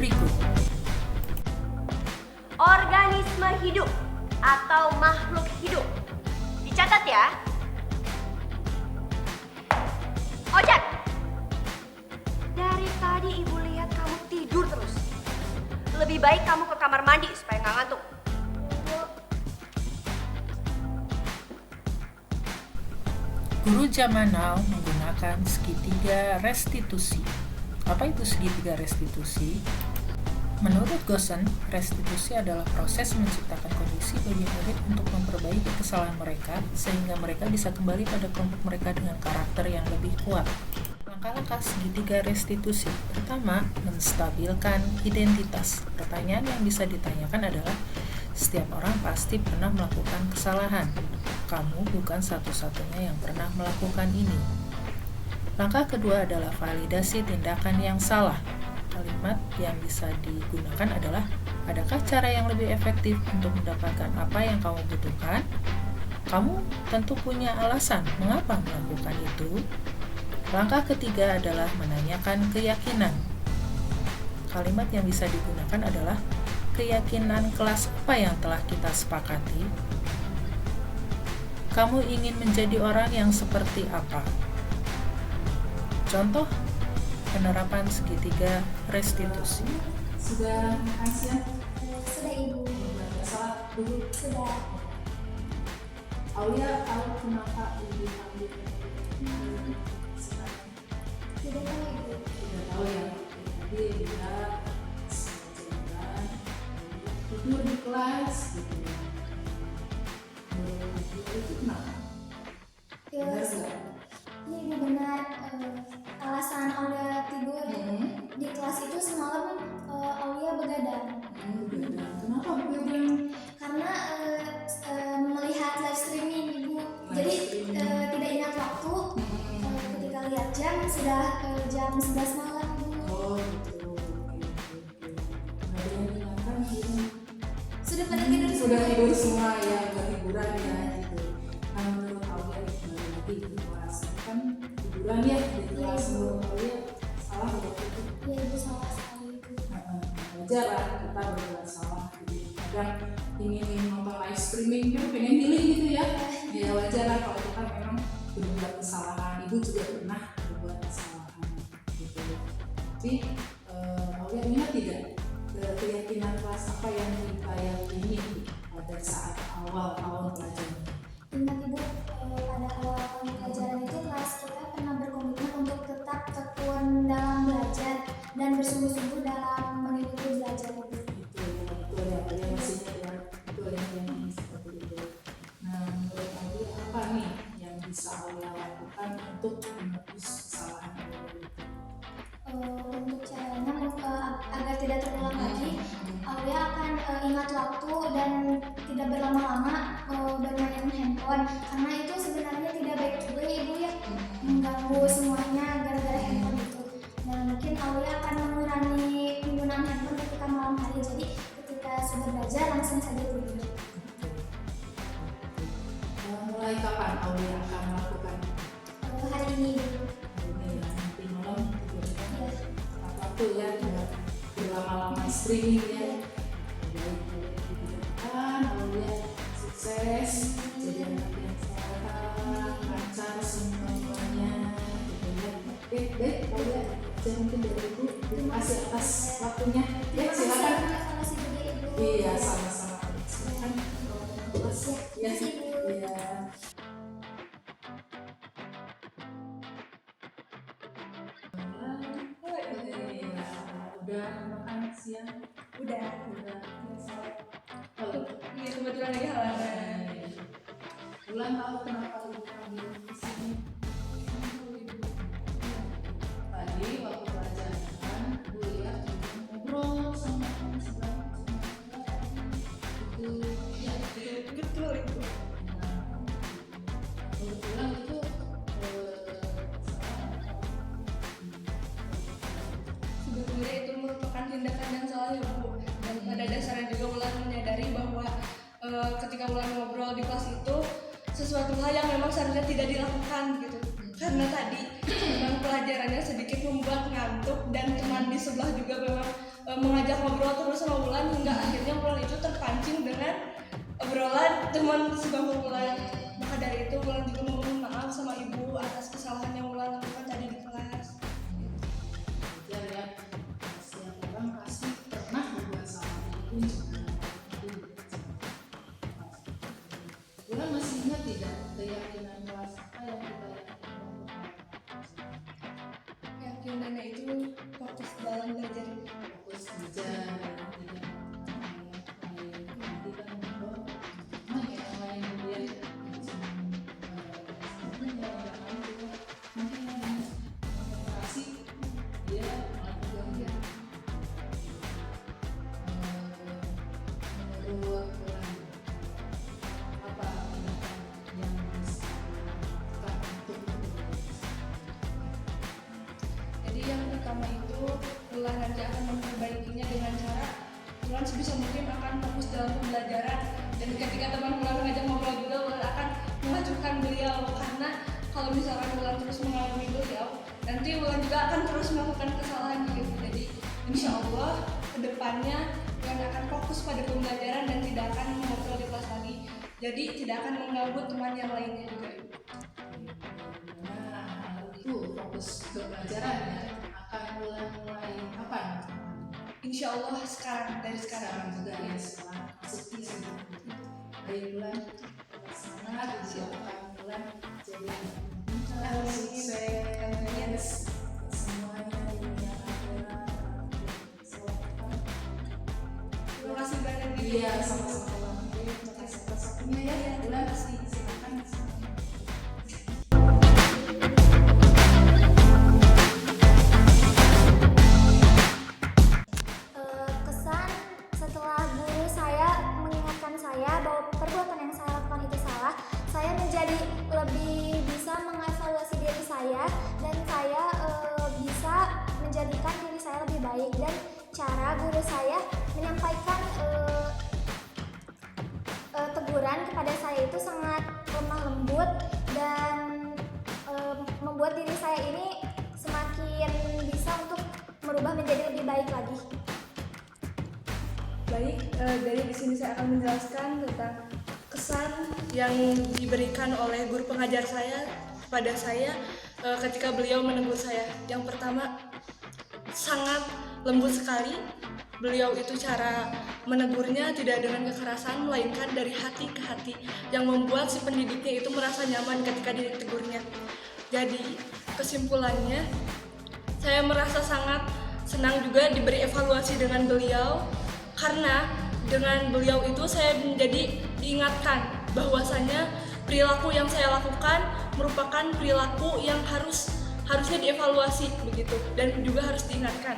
berikut. Organisme hidup atau makhluk hidup. Dicatat ya. Ojek, dari tadi ibu lihat kamu tidur terus. Lebih baik kamu ke kamar mandi supaya nggak ngantuk. Guru zaman now menggunakan segitiga restitusi. Apa itu segitiga restitusi? Menurut Gosen, restitusi adalah proses menciptakan kondisi bagi murid untuk memperbaiki kesalahan mereka sehingga mereka bisa kembali pada kelompok mereka dengan karakter yang lebih kuat. Langkah-langkah segitiga restitusi. Pertama, menstabilkan identitas. Pertanyaan yang bisa ditanyakan adalah, setiap orang pasti pernah melakukan kesalahan. Kamu bukan satu-satunya yang pernah melakukan ini. Langkah kedua adalah validasi tindakan yang salah. Kalimat yang bisa digunakan adalah, adakah cara yang lebih efektif untuk mendapatkan apa yang kamu butuhkan? Kamu tentu punya alasan mengapa melakukan itu. Langkah ketiga adalah menanyakan keyakinan. Kalimat yang bisa digunakan adalah, keyakinan kelas apa yang telah kita sepakati? Kamu ingin menjadi orang yang seperti apa? Contoh penerapan segitiga restitusi. Sudah makan siang? Sudah Ibu. Salat dulu? Sudah. Aulia tahu kenapa Ibu ambil sekarang? Tidak tahu Ibu. Tidak tahu ya. Tadi dia jalan tidur di kelas gitu. Itu kenapa? Benar nggak? Ini Ibu benar. Alasan Aulia tidur di kelas itu semalam Aulia begadang. Begadang. Kenapa begadang? Karena melihat live streaming Ibu. Jadi tidak ingat waktu. Ketika lihat jam sudah jam 11 malam Ibu. Oh gitu. Oke. Nggak ada yang ingatkan gitu. Sudah pada tidur Sudah semua. tidur semua ya, buat hiburan ya gitu. Nah menurut Aulia kembali lagi di kelas kan hiburan ya di kelas. Menurut Aulia salah waktu itu. Ya Ibu salah sekali Ibu. Wajar lah kita berbuat salah gitu. Kadang ingin nonton live streaming kan pengen healing gitu ya. Ya wajar lah kalau kita memang berbuat kesalahan. Ibu juga pernah berbuat kesalahan gitu. Tapi Aulia ingat tidak keyakinan kelas apa yang kita yakini pada saat awal tahun pelajaran? Ingat Ibu, pada awal tahun pelajaran itu kelas kita pernah berkomitmen untuk tetap tekun dalam belajar dan bersungguh-sungguh dalam mengikuti belajar Ibu. Betul ya, Aulia masih ingat betul yang seperti itu. Nah menurut Aulia apa nih yang bisa Aulia lakukan untuk menebus kesalahan Aulia itu? Untuk caranya agar tidak terulang lagi, Aulia akan ingat waktu dan tidak berlama-lama bermain handphone, karena itu sebenarnya tidak baik juga ya Ibu ya, mengganggu semuanya gara-gara handphone itu. Dan mungkin Aulia akan mengurangi penggunaan handphone ketika malam hari, jadi ketika sudah belajar langsung saja tidur. Mulai kapan Aulia akan melakukan Hari ini Ibu. ini ya, nanti malam tidur Ya. waktu ya, tidak berlama-lama streaming ya. Baik, dibutuhkan Aulia sukses jadi anak yang sehat, lancar semuanya gitu ya. Oke, baik Aulia, saya mungkin dari Ibu terima kasih atas waktunya ya, silakan. Terima kasih juga Ibu. Iya, sama-sama. Silakan. Ya, terima kasih Ibu. Iya. Udah makan siang? Udah. Kalau Iya kebetulan lagi halangan. Bulan tahu kenapa Ibu ambil di sini? Tadi waktu pelajaran Bu lihat Ibu ngobrol sama teman sebelah itu ya Betul itu. nah, kebetulan itu Sebetulnya itu merupakan tindakan yang salah ya Bu. Dan pada dasarnya juga Wulan menyadari bahwa ketika Wulan ngobrol di kelas itu sesuatu hal yang memang seharusnya tidak dilakukan gitu. Karena tadi memang pelajarannya sedikit membuat ngantuk dan teman di sebelah juga memang mengajak ngobrol terus sama Wulan hingga akhirnya Wulan itu terpancing dengan obrolan teman sebangku Wulan. Maka dari itu Wulan juga memohon maaf sama ibu atas kesalahan yang Wulan lakukan tadi di kelas. Wajar ya, setiap orang pasti pernah berbuat salah, walaupun cuma Wulan masih ingat tidak keyakinan kelas apa yang kita Keyakinannya itu fokus dalam belajar. fokus belajar dan tidak nanti kan ngobrol yang lain kemudian mungkin yang konsentrasi dia malah kemudian menurut apa tindakan yang bisa kita untuk Jadi yang pertama itu Wulan nanti akan memperbaikinya dengan cara Wulan sebisa mungkin akan fokus dalam pembelajaran, dan ketika teman Wulan mengajak ngobrol juga Wulan akan mengajukan beliau, karena kalau misalkan Wulan terus mengalami beliau nanti Wulan juga akan terus melakukan kesalahan gitu. Jadi insya Allah kedepannya Wulan akan fokus pada pembelajaran dan tidak akan mengobrol di kelas lagi, jadi tidak akan mengganggu teman yang lainnya juga. Nah, itu fokus pembelajaran ya akan mulai apa? Insya Allah dari sekarang. Sekarang juga ya setelah masuk isi dari bulan semangat diharapkan bulan jadi sukses semuanya dunia akhirat. Terima kasih banyak. Iya sama-sama. Terima kasih atas waktunya ya bulan silakan. Kesan setelah guru saya mengingatkan saya bahwa perbuatan yang saya lakukan itu salah, saya menjadi lebih bisa mengevaluasi diri saya, dan saya bisa menjadikan diri saya lebih baik. Dan cara guru saya menyampaikan teguran kepada saya itu sangat lemah lembut dan membuat diri saya ini semakin bisa untuk merubah menjadi lebih baik lagi. Baik, dari di sini saya akan menjelaskan tentang kesan yang diberikan oleh guru pengajar saya kepada saya ketika beliau menegur saya. Yang pertama, sangat lembut sekali. Beliau itu cara menegurnya tidak dengan kekerasan, melainkan dari hati ke hati, yang membuat si pendidiknya itu merasa nyaman ketika ditegurnya. Jadi, kesimpulannya, saya merasa sangat senang juga diberi evaluasi dengan beliau, karena dengan beliau itu saya menjadi diingatkan bahwasanya perilaku yang saya lakukan merupakan perilaku yang harusnya dievaluasi begitu, dan juga harus diingatkan.